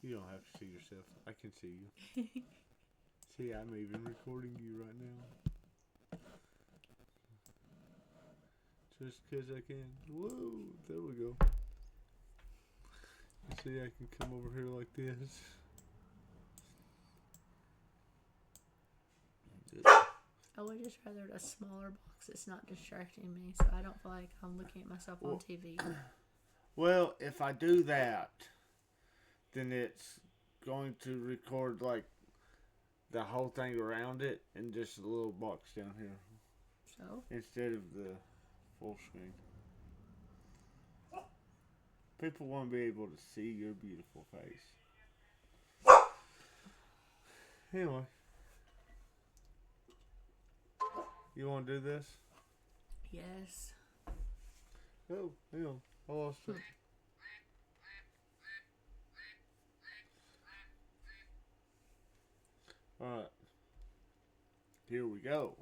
You don't have to see yourself. I can see you. See, I'm even recording you right now. Just 'cause I can. Whoa, there we go. You see, I can come over here like this. I would just rather a smaller box that's not distracting me, so I don't feel like I'm looking at myself on TV. Well, if I do that, then it's going to record like the whole thing around it and just a little box down here So? instead of the full screen. People want to be able to see your beautiful face. Anyway, you want to do this? Yes. Oh, hang on. I lost it. Alright. Here we go.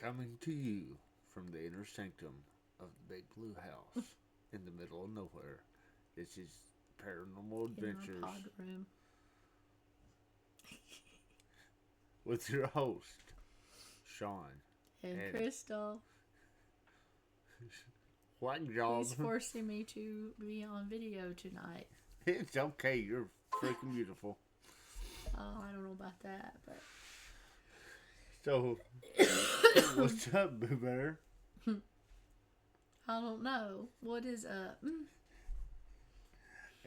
Coming to you from the inner sanctum of the Big Blue House in the middle of nowhere. This is Paranormal Adventures In my pod room. with your host, Sean. And Krystal. What job? He's forcing me to be on video tonight. It's okay. You're freaking beautiful. Oh, I don't know about that, but... So, what's up, Boo Bear? I don't know. What is up?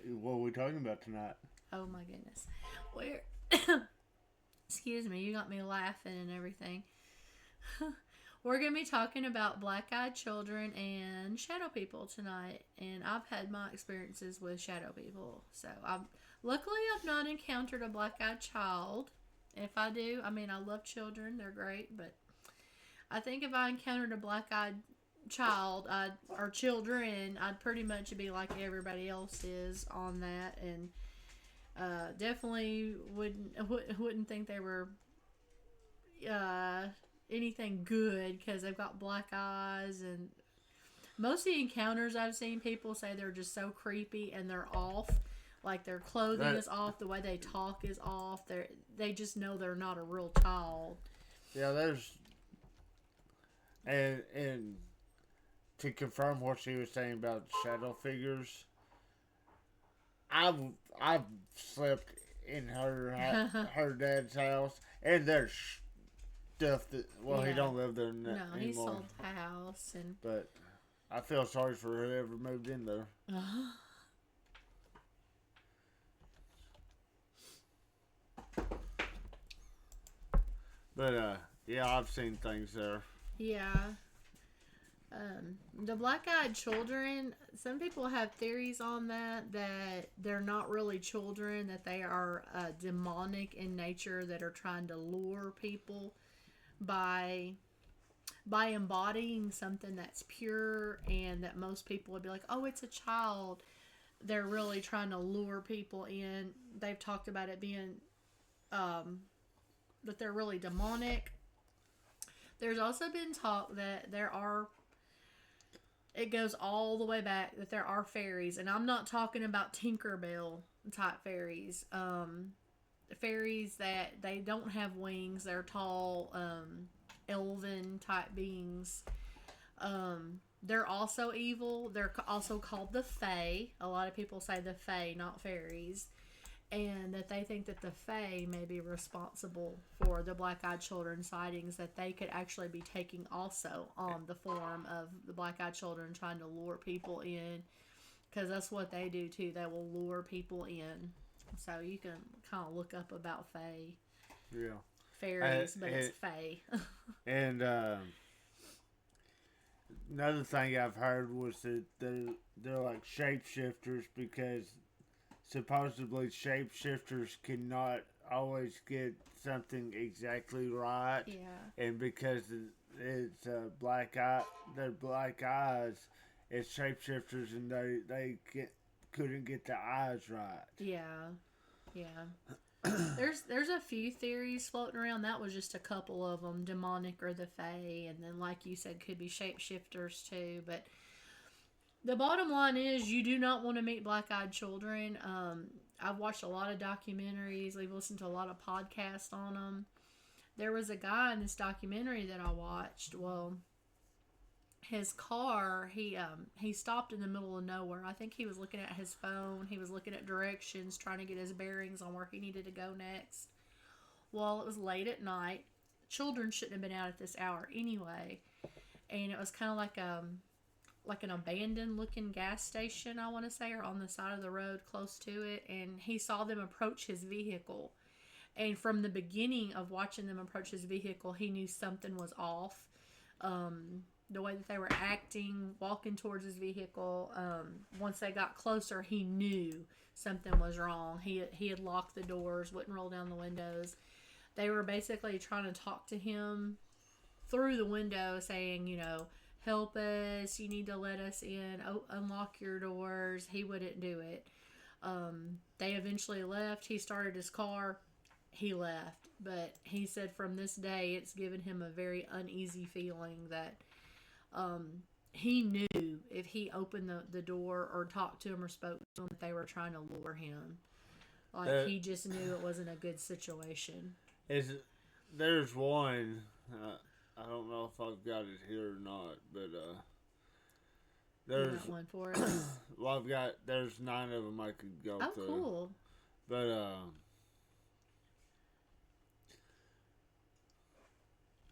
What are we talking about tonight? Oh my goodness. Where... Excuse me, you got me laughing and everything. We're going to be talking about black-eyed children and shadow people tonight. And I've had my experiences with shadow people. So, luckily I've not encountered a black-eyed child. If I do, I mean, I love children. They're great. But I think if I encountered a black-eyed child or children, I'd pretty much be like everybody else is on that. And definitely wouldn't think they were anything good because they've got black eyes. And most of the encounters I've seen, people say they're just so creepy and they're off. Like their clothing is off, the way they talk is off. They just know they're not a real child. Yeah, there's and to confirm what she was saying about shadow figures, I've slept in her dad's house, and there's stuff that he don't live there no, anymore. He sold the house, and but I feel sorry for whoever moved in there. But yeah, I've seen things there. Yeah. The black-eyed children, some people have theories on that they're not really children, that they are demonic in nature, that are trying to lure people by embodying something that's pure, and that most people would be like, oh, it's a child. They're really trying to lure people in. They've talked about it being that they're really demonic. There's also been talk that it goes all the way back, that there are fairies, and I'm not talking about Tinkerbell type fairies. Fairies that they don't have wings, they're tall, elven type beings. They're also evil. They're also called the Fae. A lot of people say the Fae, not fairies. And that they think that the Fae may be responsible for the black-eyed children sightings, that they could actually be taking also on the form of the black-eyed children, trying to lure people in. Because that's what they do too. They will lure people in. So you can kind of look up about Fae. Yeah. Fairies, but it's Fae. And another thing I've heard was that they're like shapeshifters, because supposedly shapeshifters cannot always get something exactly right. Yeah. And because it's their black eyes, it's shapeshifters, and they couldn't get the eyes right. Yeah. There's a few theories floating around. That was just a couple of them, demonic or the Fae, and then like you said, could be shapeshifters too. But The bottom line is you do not want to meet black-eyed children. I've watched a lot of documentaries. We've listened to a lot of podcasts on them. There was a guy in this documentary that I watched. Well, his car, he stopped in the middle of nowhere. I think he was looking at his phone. He was looking at directions, trying to get his bearings on where he needed to go next. Well, it was late at night. Children shouldn't have been out at this hour anyway, and it was kind of like an abandoned looking gas station, I want to say, or on the side of the road close to it. And he saw them approach his vehicle. And from the beginning of watching them approach his vehicle, he knew something was off. The way that they were acting, walking towards his vehicle. Once they got closer, he knew something was wrong. He had locked the doors, wouldn't roll down the windows. They were basically trying to talk to him through the window, saying, help us, you need to let us in, unlock your doors. He wouldn't do it. They eventually left. He started his car. He left. But he said from this day, it's given him a very uneasy feeling that he knew if he opened the door or talked to him or spoke to him, that they were trying to lure him. Like, he just knew it wasn't a good situation. There's one, I don't know if I've got it here or not, but there's you got one for us. well, there's 9 of them I could go through. Oh, cool. But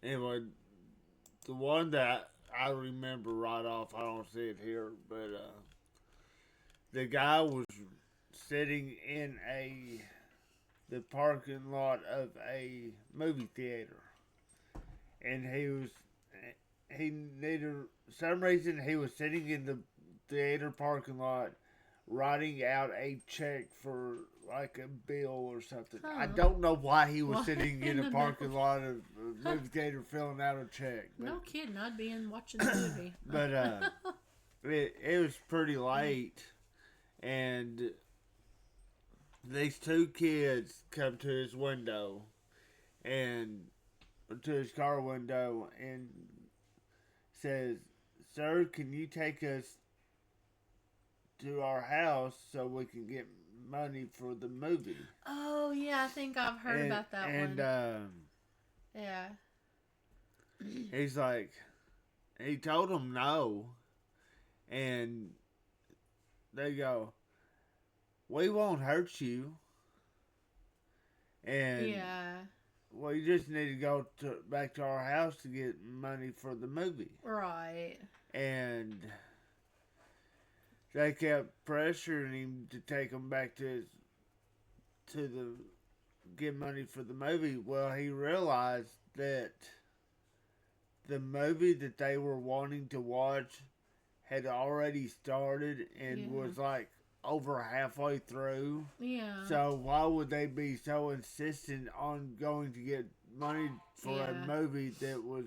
anyway, the one that I remember right off, I don't see it here, but the guy was sitting in the parking lot of a movie theater, and some reason he was sitting in the theater parking lot writing out a check for like a bill or something. Huh. I don't know why he was sitting in in a the parking lot of a movie theater filling out a check. But, no kidding, I'd be in watching the movie. but it was pretty late, and these 2 kids come to his window, and to his car window, and says, "Sir, can you take us to our house so we can get money for the movie?" Oh yeah, I think I've heard about that one. Yeah. He's like, he told them no, and they go, "We won't hurt you." And Yeah. well, you just need to go back to our house to get money for the movie. Right. And they kept pressuring him to take them back to get money for the movie. Well, he realized that the movie that they were wanting to watch had already started and was like over halfway through. Yeah. So why would they be so insistent on going to get money for a movie that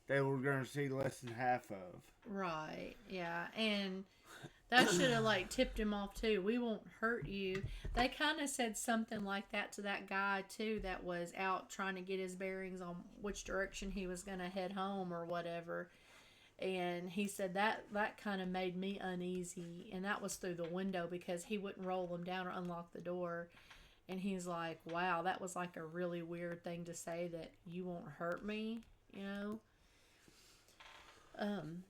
they were going to see less than half of? Right. Yeah. And that should have like tipped him off too. We won't hurt you. They kind of said something like that to that guy too that was out trying to get his bearings on which direction he was going to head home or whatever. And he said that kind of made me uneasy. And that was through the window because he wouldn't roll them down or unlock the door. And he's like, wow, that was like a really weird thing to say, that you won't hurt me,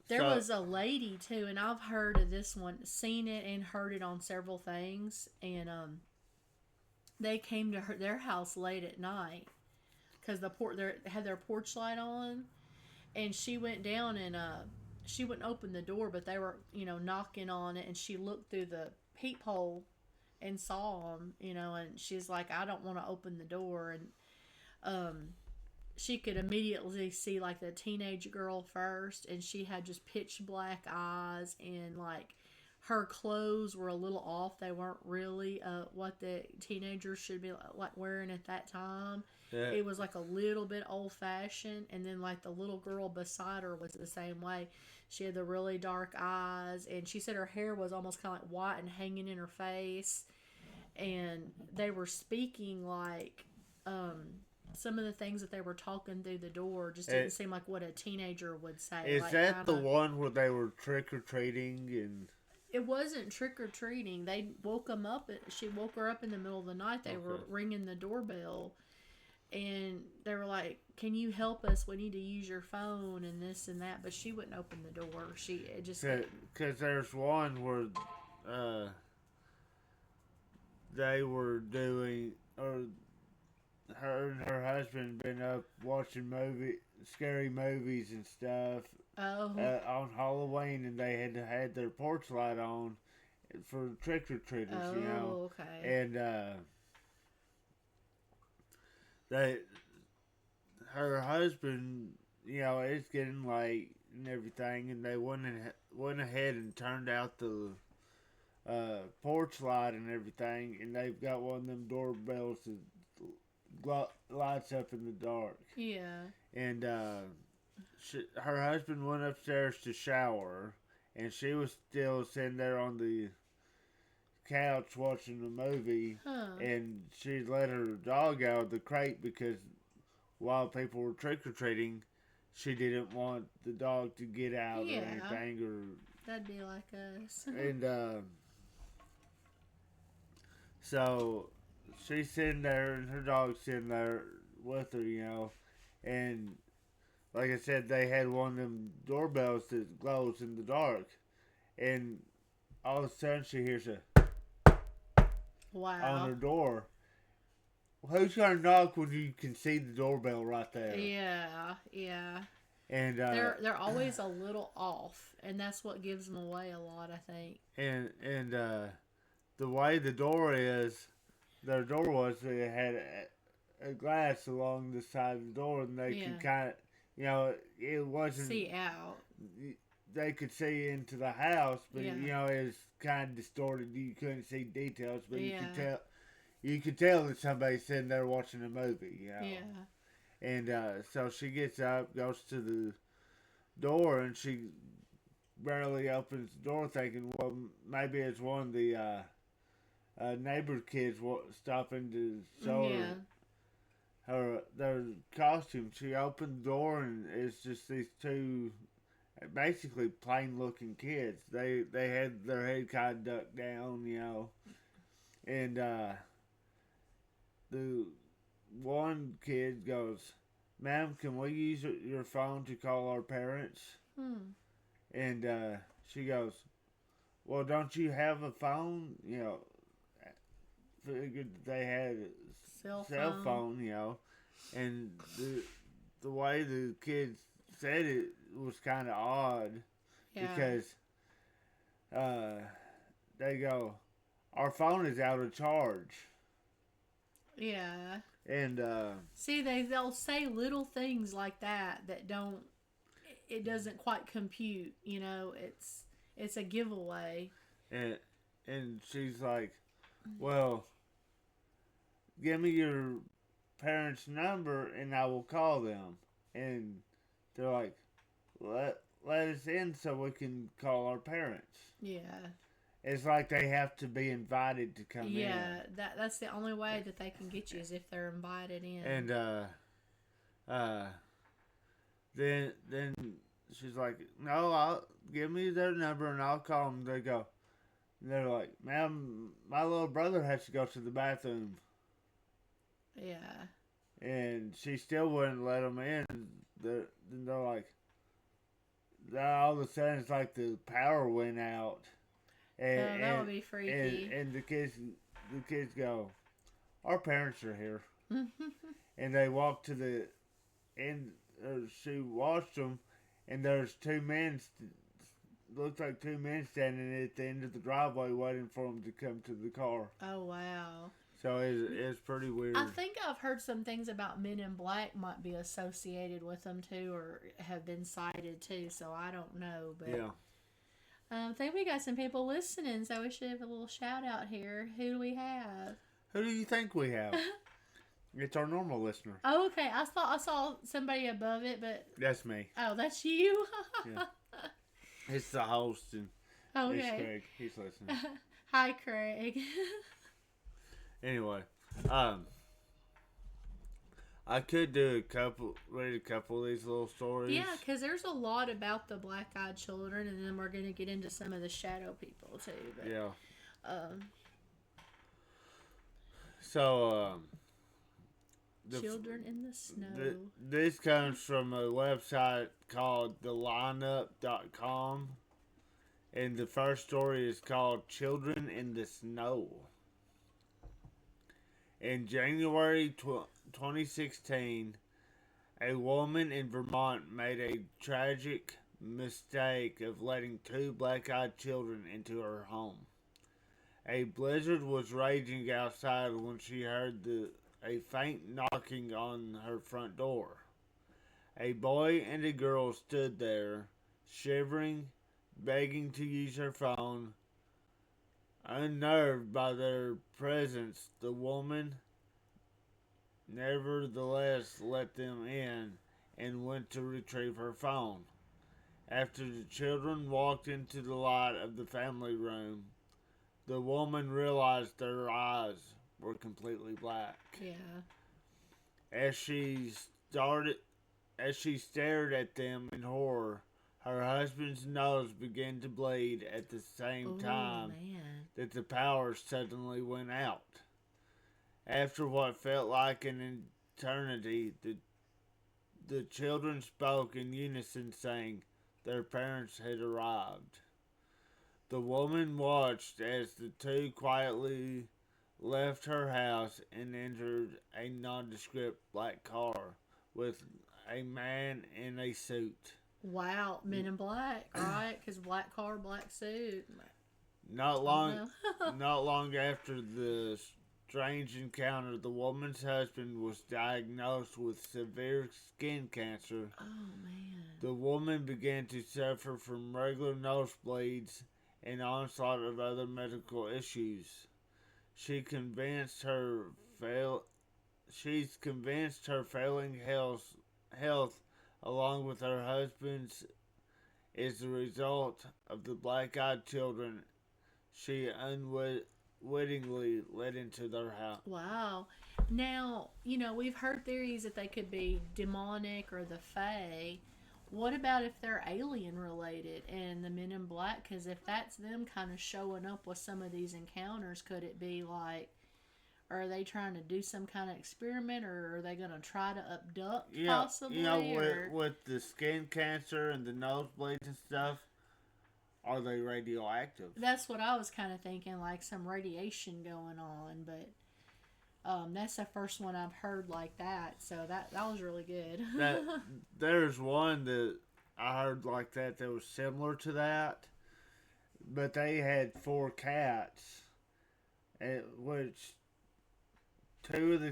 There was a lady too, and I've heard of this one, seen it and heard it on several things. And they came to their house late at night because they had their porch light on. And she went down and she wouldn't open the door, but they were, knocking on it. And she looked through the peephole and saw them, and she's like, I don't want to open the door. And she could immediately see like the teenage girl first, and she had just pitch black eyes, and like her clothes were a little off. They weren't really what the teenagers should be like wearing at that time. Yeah. It was like a little bit old fashioned. And then like the little girl beside her was the same way. She had the really dark eyes, and she said her hair was almost kind of like white and hanging in her face. And they were speaking like some of the things that they were talking through the door just didn't seem like what a teenager would say. Is like, that the one where they were trick or treating and? It wasn't trick or treating. They woke them up. She woke her up in the middle of the night. They were ringing the doorbell, and they were like, "Can you help us? We need to use your phone and this and that." But she wouldn't open the door. It just because there's one where they were doing, or her and her husband been up watching scary movies and stuff. On Halloween, and they had their porch light on for trick or treaters, you know. Okay. And her husband, you know, it's getting late and everything, and they went ahead and turned out the porch light and everything, and they've got one of them doorbells that lights up in the dark. Yeah. And her husband went upstairs to shower, and she was still sitting there on the couch watching the movie, and she let her dog out of the crate because while people were trick-or-treating, she didn't want the dog to get out or anything. That'd be like us. And so she's sitting there, and her dog's sitting there with her, you know, and like I said, they had one of them doorbells that glows in the dark. And all of a sudden she hears on her door. Well, who's going to knock when you can see the doorbell right there? Yeah, yeah. And they're always a little off, and that's what gives them away a lot, I think. And the way the door is, their door was, they had a glass along the side of the door, and they could kind of, you know, it wasn't... See out. They could see into the house, but, you know, it was kind of distorted. You couldn't see details, but you could tell that somebody's sitting there watching a movie, you know. Yeah. And so she gets up, goes to the door, and she barely opens the door thinking, well, maybe it's one of the neighbor kids stopping to show her their costume. She opened the door, and it's just these two basically plain looking kids. They had their head kind of ducked down, you know. And the one kid goes, "Ma'am, can we use your phone to call our parents?" And she goes, "Well, don't you have a phone?" You know, figured they had a cell phone, you know. And the way the kids said it was kind of odd because they go, "Our phone is out of charge." Yeah. And see, they'll say little things like that don't. It doesn't quite compute. You know, it's a giveaway. And she's like, "Well, give me your parents' number and I will call them." And they're like, let us in so we can call our parents. Yeah. It's like they have to be invited to come in. Yeah, that's the only way that they can get you is if they're invited in. And then she's like, "No, I'll give me their number and I'll call them." They're like, "Ma'am, my little brother has to go to the bathroom." Yeah. And she still wouldn't let them in. Then they're like, all of a sudden it's like the power went out. And, that would be freaky. And the kids go, "Our parents are here." And they walk to the end. She watched them, and there's two men. Looks like two men standing at the end of the driveway waiting for them to come to the car. Oh wow! So it's pretty weird. I think I've heard some things about Men in Black might be associated with them too, or have been cited too. So I don't know, but yeah. I think we got some people listening, so we should have a little shout out here. Who do we have? Who do you think we have? It's our normal listener. Oh, okay. I saw somebody above it, but that's me. Oh, that's you. Yeah. It's the host, and it's Craig. He's listening. Hi, Craig. Anyway, I could read a couple of these little stories. Yeah, because there's a lot about the black-eyed children, and then we're going to get into some of the shadow people too. But, Yeah. um, So, children in the snow. This comes from a website called thelineup.com. And the first story is called Children in the Snow. In January 2016, a woman in Vermont made a tragic mistake of letting two black-eyed children into her home. A blizzard was raging outside when she heard a faint knocking on her front door. A boy and a girl stood there, shivering, begging to use her phone. Unnerved by their presence, the woman nevertheless let them in and went to retrieve her phone. After the children walked into the light of the family room, the woman realized their eyes were completely black. Yeah. As she stared at them in horror, her husband's nose began to bleed at the same time that the power suddenly went out. After what felt like an eternity, the children spoke in unison, saying their parents had arrived. The woman watched as the two quietly left her house and entered a nondescript black car with a man in a suit. Wow, Men in Black, right? Because black car, black suit. Not long after the strange encounter, the woman's husband was diagnosed with severe skin cancer. Oh man. The woman began to suffer from regular nosebleeds and onslaught of other medical issues. She's convinced her failing health along with her husband's is the result of the black-eyed children she unwittingly let into their house. Wow. Now, we've heard theories that they could be demonic or the Fae. What about if they're alien related and the Men in Black? Because if that's them kind of showing up with some of these encounters, could it be like, are they trying to do some kind of experiment, or are they going to try to abduct possibly? With the skin cancer and the nosebleeds and stuff, are they radioactive? That's what I was kind of thinking, like some radiation going on, but that's the first one I've heard like that, so that was really good. There's one that I heard like that was similar to that, but they had 4 cats, which 3 of the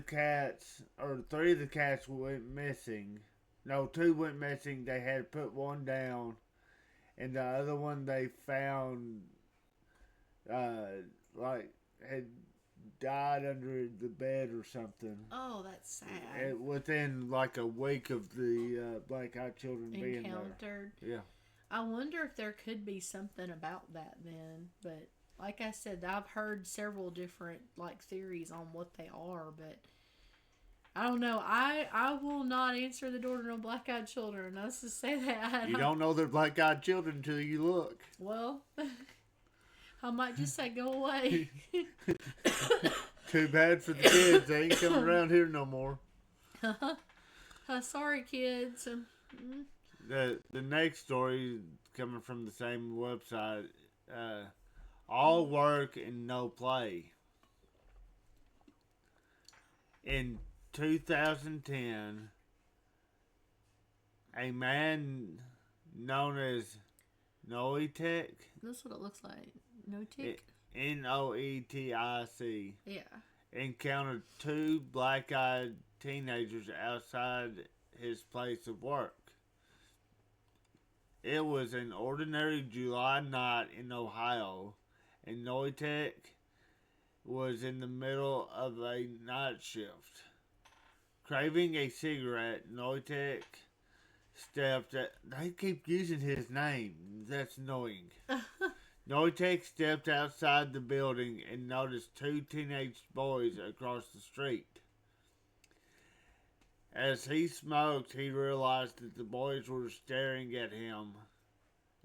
cats went missing. No, 2 went missing. They had put one down, and the other one they found, had died under the bed or something. Oh, that's sad. Within like a week of the black-eyed children being encountered. Yeah. I wonder if there could be something about that then, but like I said, I've heard several different theories on what they are, but I don't know. I will not answer the door to no black-eyed children. Let's just say that. You don't know they're black-eyed children until you look. Well, I might just say go away. Too bad for the kids. They ain't coming around here no more. Sorry, kids. The next story coming from the same website. All work and no play. In 2010, a man known as Noitic. That's what it looks like. Noitic? Noetic. Yeah. Encountered 2 black-eyed teenagers outside his place of work. It was an ordinary July night in Ohio, and Noitic was in the middle of a night shift. Craving a cigarette, Noitic stepped at... They keep using his name. That's annoying. Noitic stepped outside the building and noticed 2 teenage boys across the street. As he smoked, he realized that the boys were staring at him.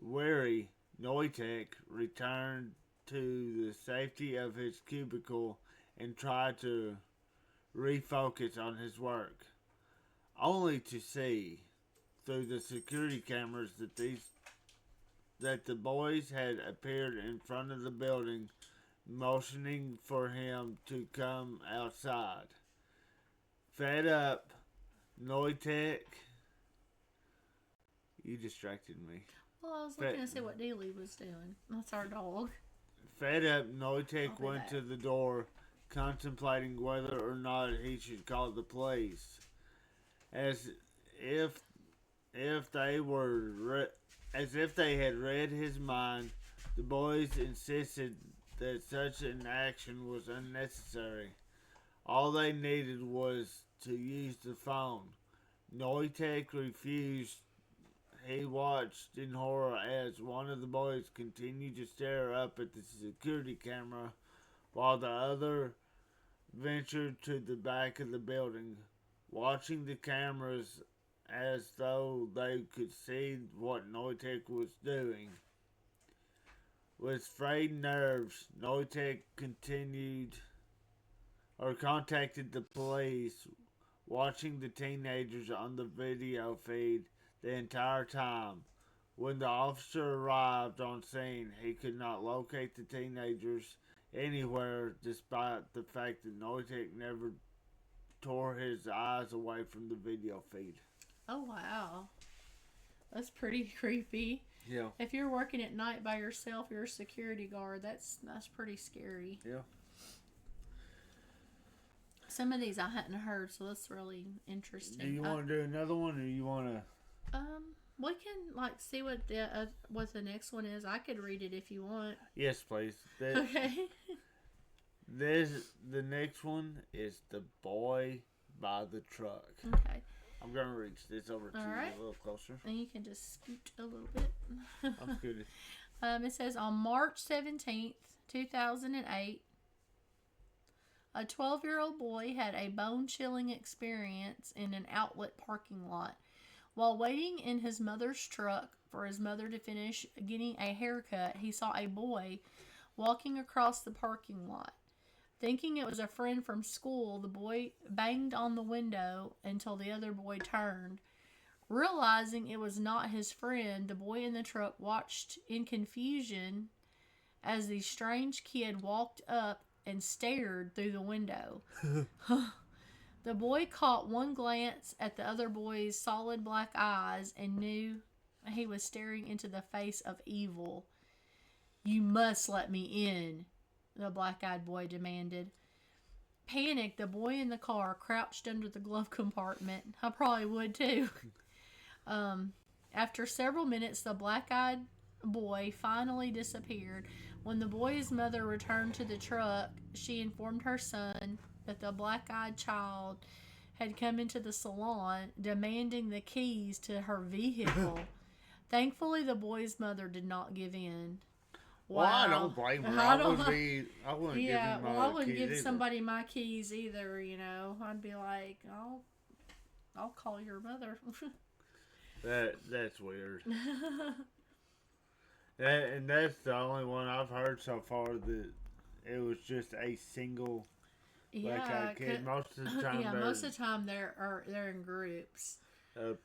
Weary, Noitek returned to the safety of his cubicle and tried to refocus on his work, only to see through the security cameras that the boys had appeared in front of the building, motioning for him to come outside. Fed up, Noitek, you distracted me. Well, I was looking to see what Dealey was doing. That's our dog. Fed up, Noitek went back. to the door, contemplating whether or not he should call the police. As if they were as if they had read his mind, the boys insisted that such an action was unnecessary. All they needed was to use the phone. Noitek refused. He watched in horror as one of the boys continued to stare up at the security camera while the other ventured to the back of the building, watching the cameras as though they could see what Noitek was doing. With frayed nerves, Noitek contacted the police, watching the teenagers on the video feed the entire time. When the officer arrived on scene, he could not locate the teenagers anywhere, despite the fact that Noitek never tore his eyes away from the video feed. Oh, wow. That's pretty creepy. Yeah. If you're working at night by yourself, you're a security guard. That's pretty scary. Yeah. Some of these I hadn't heard, so that's really interesting. Do you want to do another one, or you want to? We can see what the next one is. I could read it if you want. Yes, please. Okay. The next one is The Boy by the Truck. Okay. I'm going to reach this over to you a little closer. And you can just scoot a little bit. I'm scooted. It says on March 17th, 2008, a 12-year-old boy had a bone-chilling experience in an outlet parking lot. While waiting in his mother's truck for his mother to finish getting a haircut, he saw a boy walking across the parking lot. Thinking it was a friend from school, the boy banged on the window until the other boy turned. Realizing it was not his friend, the boy in the truck watched in confusion as the strange kid walked up and stared through the window. The boy caught one glance at the other boy's solid black eyes and knew he was staring into the face of evil. "You must let me in," the black-eyed boy demanded. Panicked, the boy in the car crouched under the glove compartment. I probably would too. After several minutes, the black-eyed boy finally disappeared. When the boy's mother returned to the truck, she informed her son that the black-eyed child had come into the salon demanding the keys to her vehicle. Thankfully, the boy's mother did not give in. Wow. Well, I don't blame her. I wouldn't give him my I wouldn't keys give either. somebody my keys either, I'd be like, I'll call your mother. That's weird. And that's the only one I've heard so far that it was just a single black-eyed kid. Most of the time, most of the time they're in groups.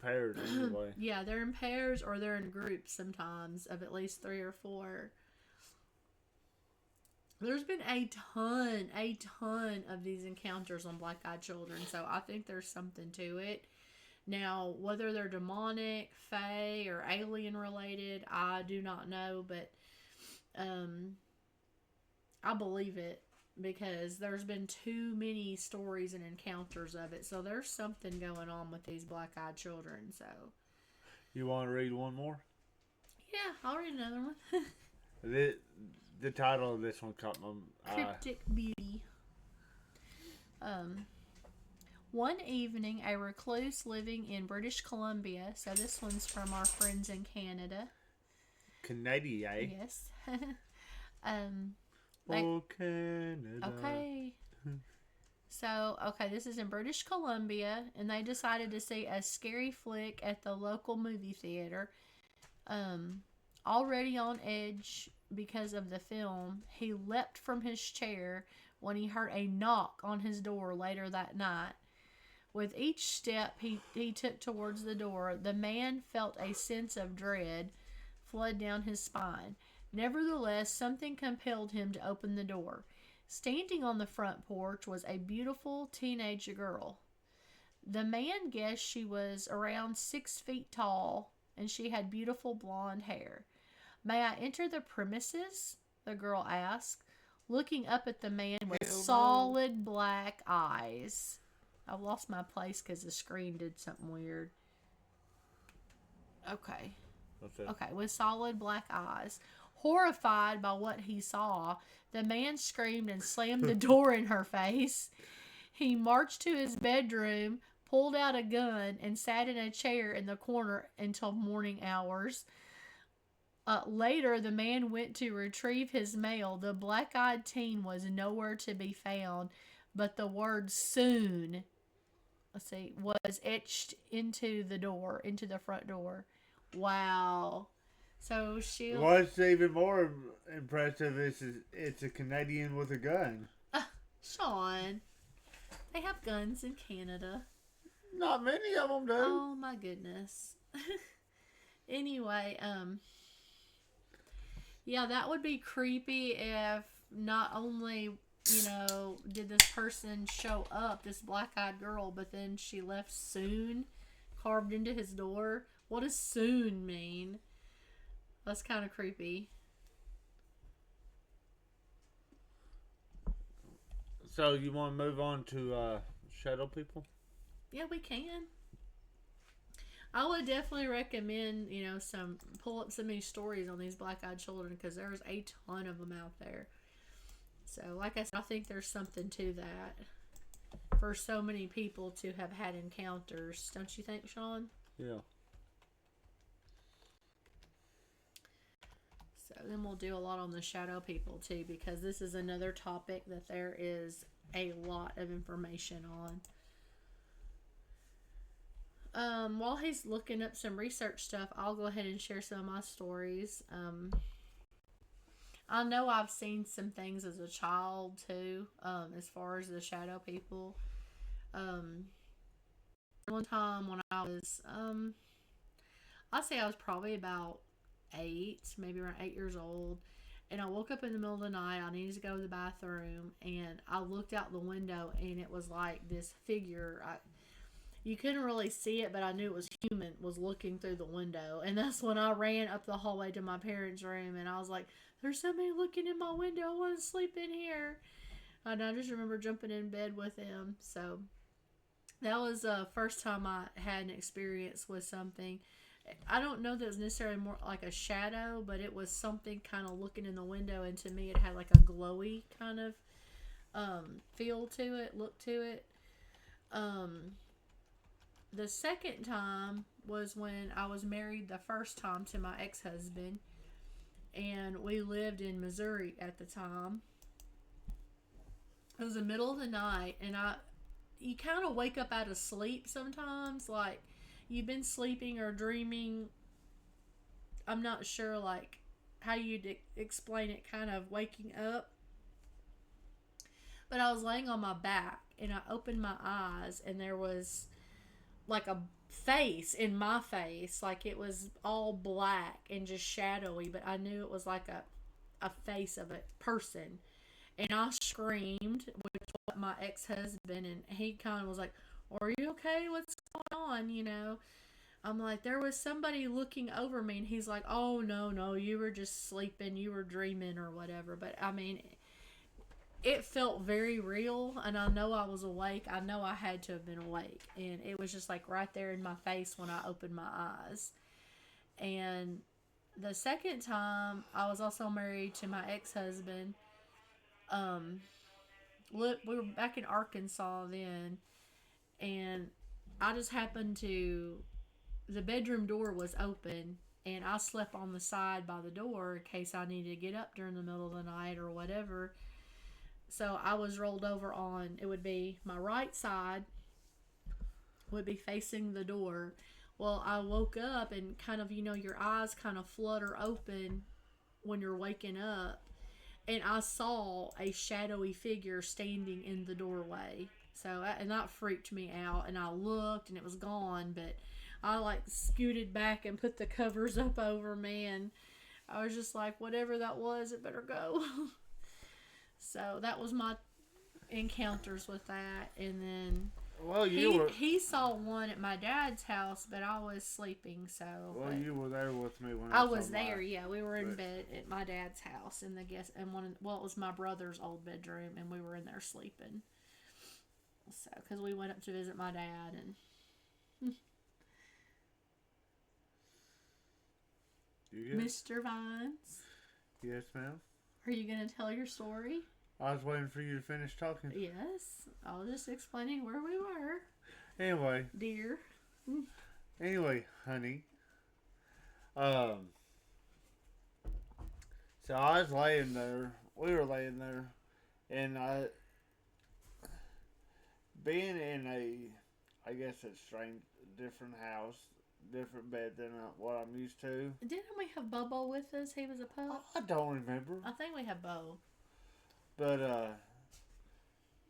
Pairs anyway. Yeah, they're in pairs or they're in groups sometimes of at least 3 or 4. There's been a ton of these encounters on black-eyed children, so I think there's something to it. Now, whether they're demonic, fae, or alien related, I do not know, but I believe it because there's been too many stories and encounters of it. So there's something going on with these black-eyed children. So, you want to read one more? Yeah, I'll read another one. The title of this one caught my eye. Cryptic Beauty. One evening, a recluse living in British Columbia, so this one's from our friends in Canada. Canada. Yes. Canada. Okay. So, okay, this is in British Columbia, and they decided to see a scary flick at the local movie theater. Um, Already on edge because of the film, he leapt from his chair when he heard a knock on his door later that night. With each step he took towards the door, the man felt a sense of dread flood down his spine. Nevertheless, something compelled him to open the door. Standing on the front porch was a beautiful teenage girl. The man guessed she was around 6 feet tall and she had beautiful blonde hair. May I enter the premises? The girl asked, looking up at the man with Hell no. solid black eyes. I've lost my place because the screen did something weird. Okay. What's that? Okay, with solid black eyes. Horrified by what he saw, the man screamed and slammed the door in her face. He marched to his bedroom, pulled out a gun, and sat in a chair in the corner until morning hours. Later, the man went to retrieve his mail. The black-eyed teen was nowhere to be found, but the word soon, was etched into the front door. Wow. So What's even more impressive is it's a Canadian with a gun. Sean, they have guns in Canada. Not many of them do. Oh my goodness. Anyway, yeah, that would be creepy if not only, did this person show up, this black-eyed girl, but then she left soon carved into his door. What does soon mean? That's kind of creepy. So you want to move on to shadow people? Yeah, we can. I would definitely recommend, pull up some of these stories on these black-eyed children because there's a ton of them out there. So, like I said, I think there's something to that for so many people to have had encounters. Don't you think, Sean? Yeah. So then we'll do a lot on the shadow people too, because this is another topic that there is a lot of information on. While he's looking up some research stuff, I'll go ahead and share some of my stories. I know I've seen some things as a child too, as far as the shadow people. One time when I was, I'd say I was probably about 8, maybe around 8 years old, and I woke up in the middle of the night. I needed to go to the bathroom, and I looked out the window, and it was like this figure. You couldn't really see it, but I knew it was human, was looking through the window. And that's when I ran up the hallway to my parents' room, and I was like, there's somebody looking in my window. I want to sleep in here. And I just remember jumping in bed with him. So that was the first time I had an experience with something. I don't know that it was necessarily more like a shadow, but it was something kind of looking in the window, and to me it had like a glowy kind of feel to it, look to it. The second time was when I was married the first time to my ex-husband, and we lived in Missouri at the time. It was the middle of the night, and you kind of wake up out of sleep sometimes, like you've been sleeping or dreaming. I'm not sure like how you'd explain it, kind of waking up. But I was laying on my back, and I opened my eyes, and there was like a face in my face, like it was all black and just shadowy, but I knew it was like a face of a person. And I screamed, which was my ex-husband, and he kind of was like, are you okay? What's going on? I'm like, there was somebody looking over me, and he's like, oh, no, you were just sleeping, you were dreaming or whatever. But I mean, it felt very real, and I know I was awake. I know I had to have been awake, and it was just like right there in my face when I opened my eyes. And the second time, I was also married to my ex-husband. We were back in Arkansas then, and I just happened to, the bedroom door was open, and I slept on the side by the door in case I needed to get up during the middle of the night or whatever. So I was rolled over on, it would be my right side would be facing the door. Well, I woke up and kind of, your eyes kind of flutter open when you're waking up. And I saw a shadowy figure standing in the doorway. So, and that freaked me out. And I looked and it was gone, but I like scooted back and put the covers up over me. And I was just like, whatever that was, it better go. So that was my encounters with that. And then Well, he saw one at my dad's house, but I was sleeping. So you were there with me when I saw was there. mine. Yeah, we were in bed at my dad's house in the guest and it was my brother's old bedroom, and we were in there sleeping. So because we went up to visit my dad and You good? Mr. Vines. Yes, ma'am. Are you gonna tell your story? I was waiting for you to finish talking. Yes, I was just explaining where we were. Anyway. Dear. Anyway, honey. So I was laying there. We were laying there, and being in I guess a strange, different house, different bed than what I'm used to. Didn't we have Bobo with us? He was a pup. I don't remember. I think we have Bo. But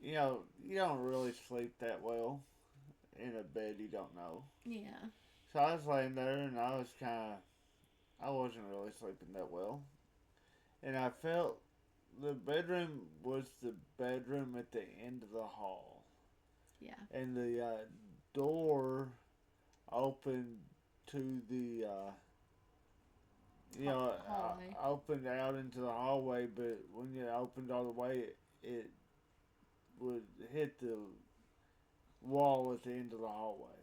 you don't really sleep that well in a bed you don't know. Yeah. So I was laying there, and I wasn't really sleeping that well. And I felt the bedroom was the bedroom at the end of the hall. Yeah. And the door opened to the, hallway. opened out into the hallway, but when you opened all the way, it would hit the wall at the end of the hallway.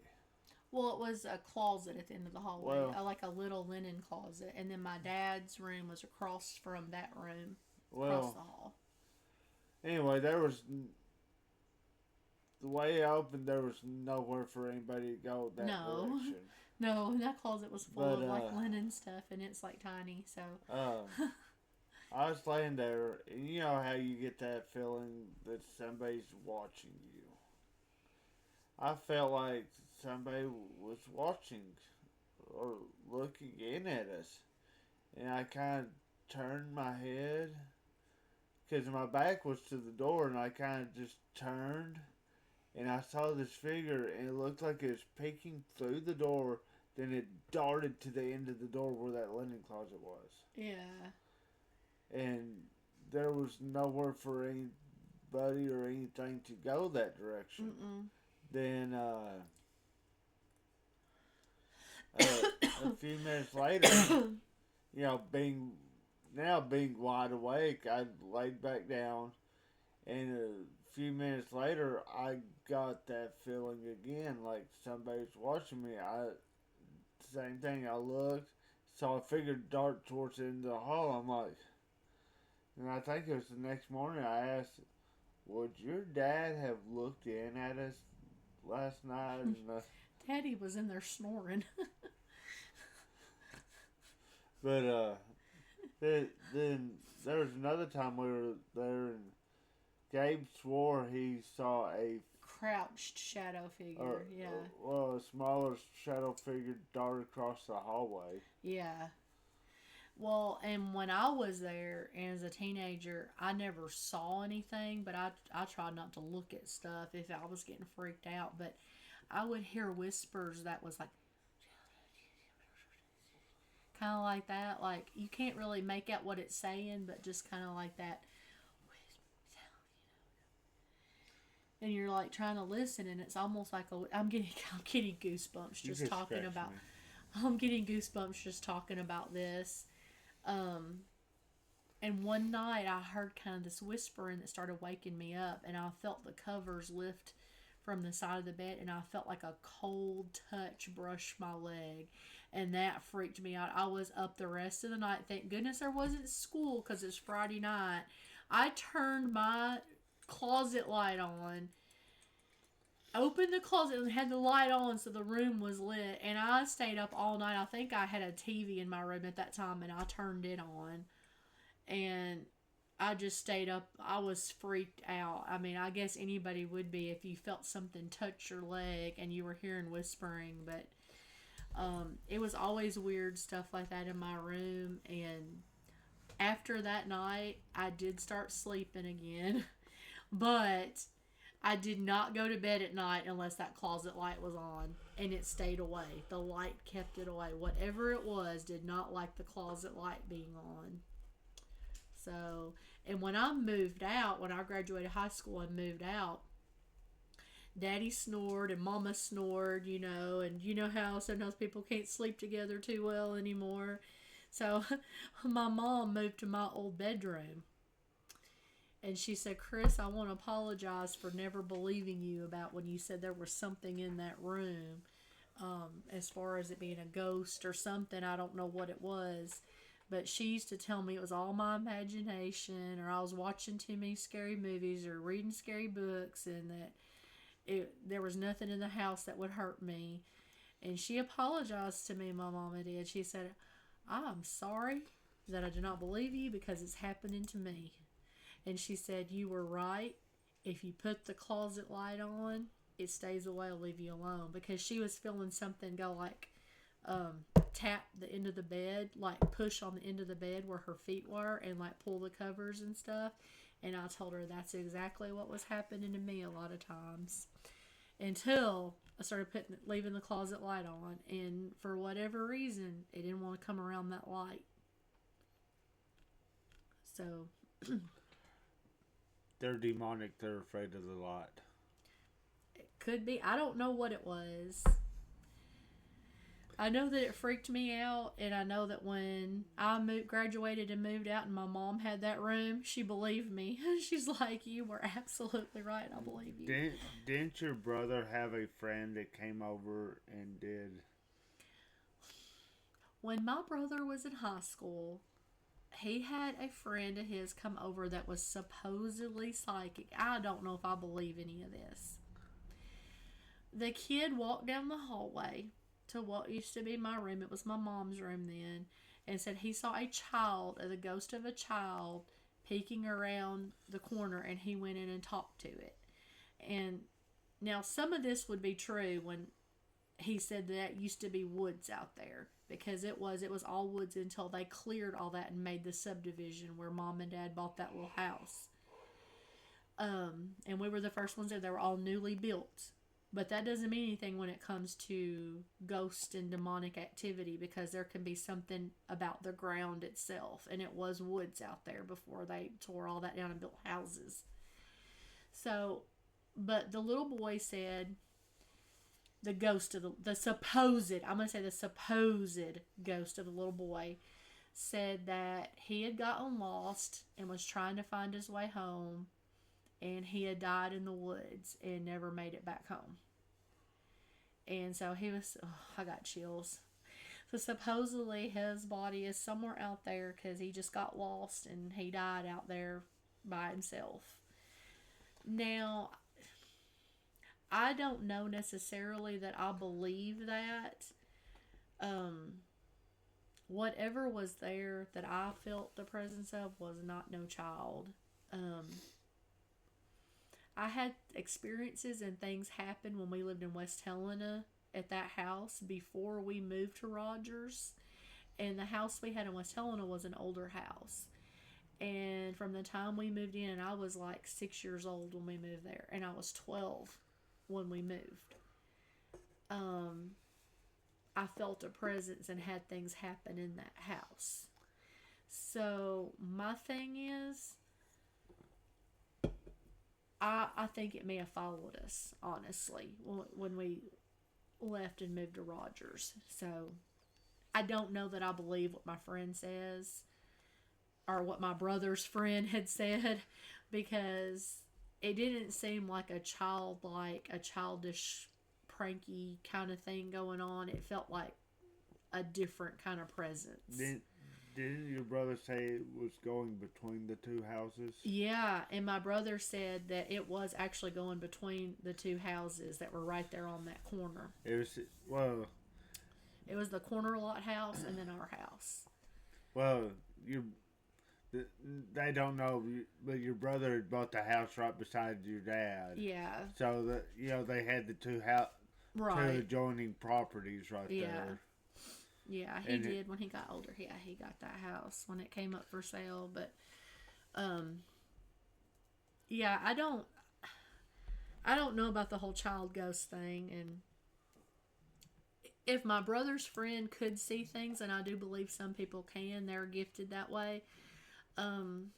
Well, it was a closet at the end of the hallway, Well, like a little linen closet, and then my dad's room was across from that room, Well, across the hall. anyway, the way I opened, there was nowhere for anybody to go that direction. No, that closet was full of like linen stuff, and it's like tiny. So I was laying there, and you know how you get that feeling that somebody's watching you. I felt like somebody was watching or looking in at us, and I kind of turned my head because my back was to the door, and I kind of just turned, and I saw this figure, and it looked like it was peeking through the door. Then it darted to the end of the door where that linen closet was. yeah. And there was nowhere for anybody or anything to go that direction. Mm-mm. Then a few minutes later, being wide awake, I laid back down, and a few minutes later, I got that feeling again, like somebody's watching me. Same thing. I looked, saw a figure dart towards the end of the hall. I'm like, and I think it was the next morning. I asked, "Would your dad have looked in at us last night?" And, Daddy was in there snoring. but then there was another time we were there, and Gabe swore he saw a Crouched shadow figure. Yeah. Well, a smaller shadow figure dart across the hallway. Yeah. Well, and when I was there as a teenager, I never saw anything, but I tried not to look at stuff if I was getting freaked out. But I would hear whispers that was like, kind of like that. Like, you can't really make out what it's saying, but just kind of like that. And you're like trying to listen, and it's almost like I'm getting goosebumps just talking about. Me. I'm getting goosebumps just talking about this. And one night I heard kind of this whispering that started waking me up, and I felt the covers lift from the side of the bed, and I felt like a cold touch brush my leg, and that freaked me out. I was up the rest of the night. Thank goodness there wasn't school because it's Friday night. I turned my closet light on, opened the closet and had the light on so the room was lit, and I stayed up all night. I think I had a TV in my room at that time, and I turned it on, and I just stayed up. I was freaked out. I mean, I guess anybody would be if you felt something touch your leg and you were hearing whispering, but it was always weird stuff like that in my room. And after that night, I did start sleeping again, but I did not go to bed at night unless that closet light was on, and it stayed away. The light kept it away. Whatever it was did not like the closet light being on. So, and when I moved out, when I graduated high school and moved out, Daddy snored and Mama snored, and you know how sometimes people can't sleep together too well anymore. So, my mom moved to my old bedroom. And she said, Chris, I want to apologize for never believing you about when you said there was something in that room. As far as it being a ghost or something, I don't know what it was. But she used to tell me it was all my imagination, or I was watching too many scary movies or reading scary books, and that there was nothing in the house that would hurt me. And she apologized to me, my mama did. She said, I'm sorry that I do not believe you because it's happening to me. And she said, you were right. If you put the closet light on, it stays away. I'll leave you alone. Because she was feeling something go like tap the end of the bed, like push on the end of the bed where her feet were and like pull the covers and stuff. And I told her that's exactly what was happening to me a lot of times. Until I started leaving the closet light on. And for whatever reason, it didn't want to come around that light. So... They're demonic. They're afraid of the light. It could be. I don't know what it was. I know that it freaked me out, and I know that when I graduated and moved out and my mom had that room, she believed me. She's like, you were absolutely right. I believe you. Didn't your brother have a friend that came over and did? When my brother was in high school, he had a friend of his come over that was supposedly psychic. I don't know if I believe any of this. The kid walked down the hallway to what used to be my room. It was my mom's room then. And said he saw a child, the ghost of a child, peeking around the corner, and he went in and talked to it. And now some of this would be true when he said that used to be woods out there. Because it was all woods until they cleared all that and made the subdivision where Mom and Dad bought that little house. And we were the first ones there. They were all newly built. But that doesn't mean anything when it comes to ghost and demonic activity, because there can be something about the ground itself. And it was woods out there before they tore all that down and built houses. So, but the little boy said... the ghost of the supposed ghost of the little boy said that he had gotten lost and was trying to find his way home, and he had died in the woods and never made it back home. And so he was, I got chills. So supposedly his body is somewhere out there because he just got lost and he died out there by himself. Now, I don't know necessarily that I believe that. Whatever was there that I felt the presence of was not no child. I had experiences and things happen when we lived in West Helena at that house before we moved to Rogers. And the house we had in West Helena was an older house. And from the time we moved in, and I was like 6 years old when we moved there, and I was 12 when we moved. I felt a presence and had things happen in that house. So my thing is, I think it may have followed us, honestly, when we left and moved to Rogers. So I don't know that I believe what my friend says or what my brother's friend had said, because it didn't seem like a childish, pranky kind of thing going on. It felt like a different kind of presence. Didn't your brother say it was going between the two houses? Yeah, and my brother said that it was actually going between the two houses that were right there on that corner. It was the corner lot house and then our house. Well, they don't know, but your brother had bought the house right beside your dad. Yeah. So that they had the two Right. adjoining properties right Yeah. there. Yeah, he did when he got older. Yeah, he got that house when it came up for sale. But, um, yeah, I don't know about the whole child ghost thing. And if my brother's friend could see things, and I do believe some people can, they're gifted that way. Um,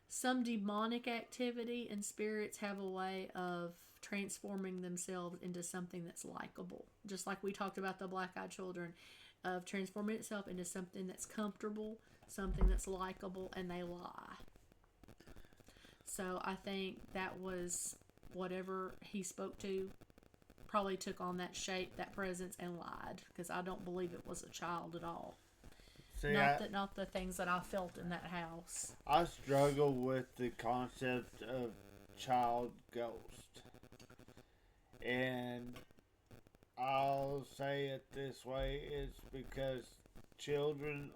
some demonic activity and spirits have a way of transforming themselves into something that's likable. Just like we talked about the black eyed children, of transforming itself into something that's comfortable, something that's likable, and they lie. So I think that was whatever he spoke to probably took on that shape, that presence, and lied, because I don't believe it was a child at all. See, Not the things that I felt in that house. I struggle with the concept of child ghost, and I'll say it this way: it's because children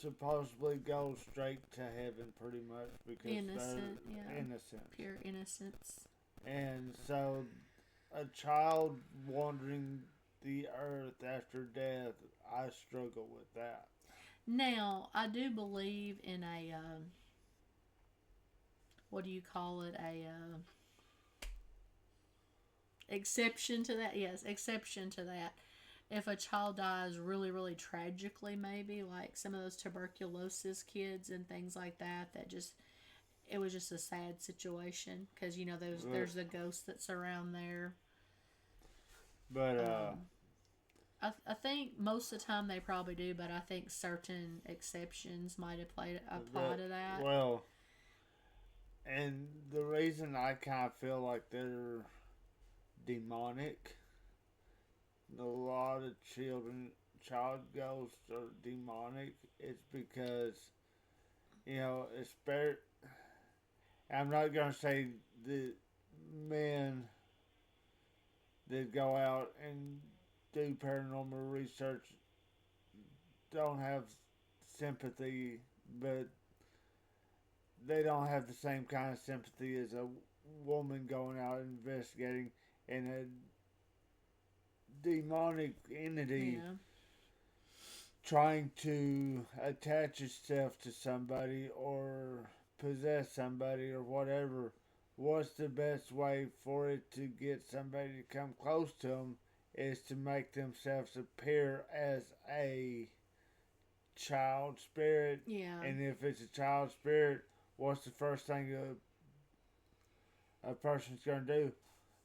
supposedly go straight to heaven, pretty much because Innocent, they're yeah. innocent, Pure innocence. and so a child wandering the earth after death, I struggle with that. Now, I do believe in a, what do you call it? Exception to that. Yes, exception to that. If a child dies really, really tragically, maybe like some of those tuberculosis kids and things like that, it was just a sad situation because there's the ghost that's around there. But I think most of the time they probably do, but I think certain exceptions might apply to that. well, and the reason I kind of feel like they're demonic, a lot of child ghosts are demonic. It's because it's better. I'm not gonna say the men that go out and do paranormal research don't have sympathy, but they don't have the same kind of sympathy as a woman going out investigating and a demonic entity Yeah. trying to attach itself to somebody or possess somebody or whatever. What's the best way for it to get somebody to come close to them is to make themselves appear as a child spirit. Yeah. And if it's a child spirit, what's the first thing a person's going to do?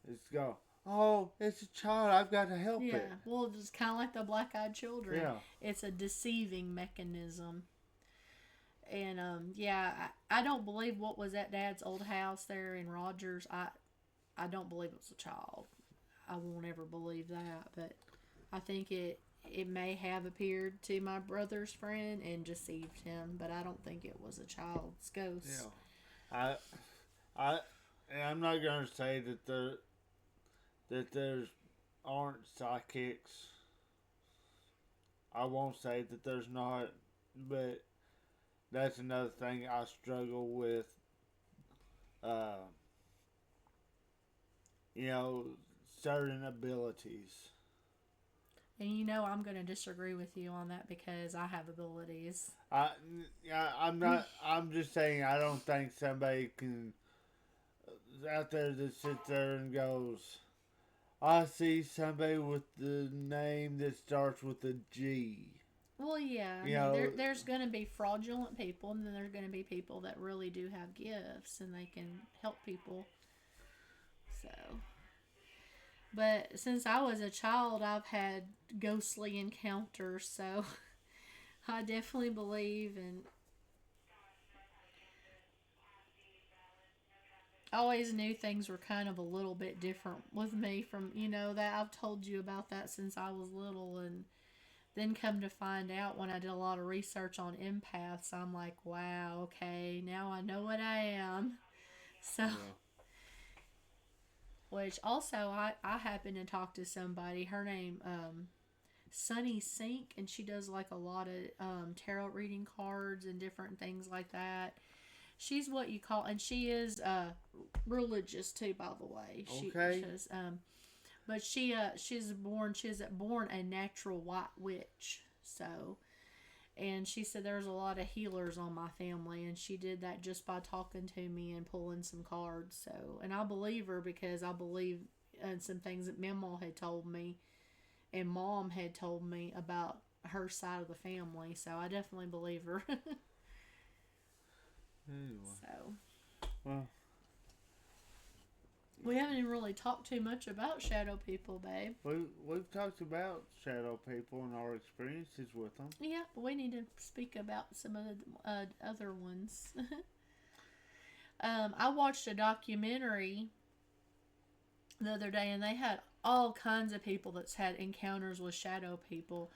Is go, oh, it's a child. I've got to help Yeah. it. Well, it's kind of like the black eyed children. Yeah. It's a deceiving mechanism. And yeah, I don't believe what was at Dad's old house there in Rogers. I don't believe it was a child. I won't ever believe that, but I think it may have appeared to my brother's friend and deceived him, but I don't think it was a child's ghost. Yeah. I I'm not gonna say that there's aren't psychics. I won't say that there's not, but that's another thing I struggle with. Uh, you know, certain abilities. And I'm going to disagree with you on that because I have abilities. I'm not. I'm just saying. I don't think somebody can out there that sits there and goes, I see somebody with the name that starts with a G. Well, yeah. There's going to be fraudulent people, and then there's going to be people that really do have gifts and they can help people. So, but since I was a child, I've had ghostly encounters, so I definitely believe in. I always knew things were kind of a little bit different with me from, that I've told you about that since I was little. And then come to find out when I did a lot of research on empaths, I'm like, wow, okay, now I know what I am. So, yeah. Which also, I happened to talk to somebody, her name, Sunny Sink, and she does like a lot of tarot reading cards and different things like that. She's what you call, and she is religious too, by the way. Okay. She's but she's born a natural white witch. So, and she said there's a lot of healers on my family, and she did that just by talking to me and pulling some cards. So, and I believe her because I believe in some things that Mama had told me and Mom had told me about her side of the family. So I definitely believe her. Anyway. So Well, we haven't even really talked too much about shadow people, babe. we've talked about shadow people and our experiences with them. Yeah, but we need to speak about some of the other ones. I watched a documentary the other day, and they had all kinds of people that's had encounters with shadow people.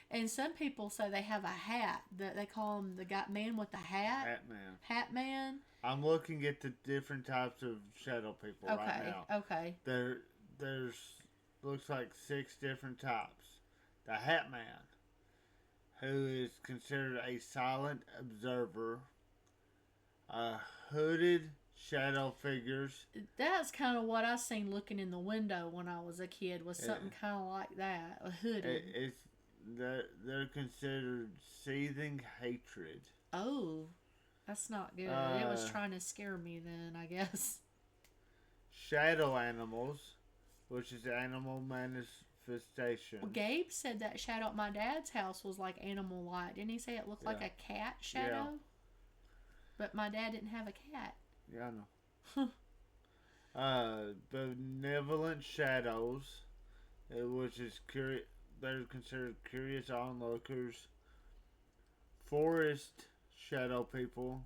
And some people say they have a hat that they call him the guy man with the hat. Hat man. Hat man. I'm looking at the different types of shadow people right now. Okay. There's looks like 6 different types. The Hat Man, who is considered a silent observer. Hooded shadow figures. That's kind of what I seen looking in the window when I was a kid. Was something kind of like that, a hooded. They're considered seething hatred. Oh, that's not good. It was trying to scare me then, I guess. Shadow animals, which is animal manifestation. Well, Gabe said that shadow at my dad's house was like animal light. Didn't he say it looked like a cat shadow? Yeah. But my dad didn't have a cat. Yeah, I know. Benevolent shadows, which is they're considered curious onlookers. Forest shadow people,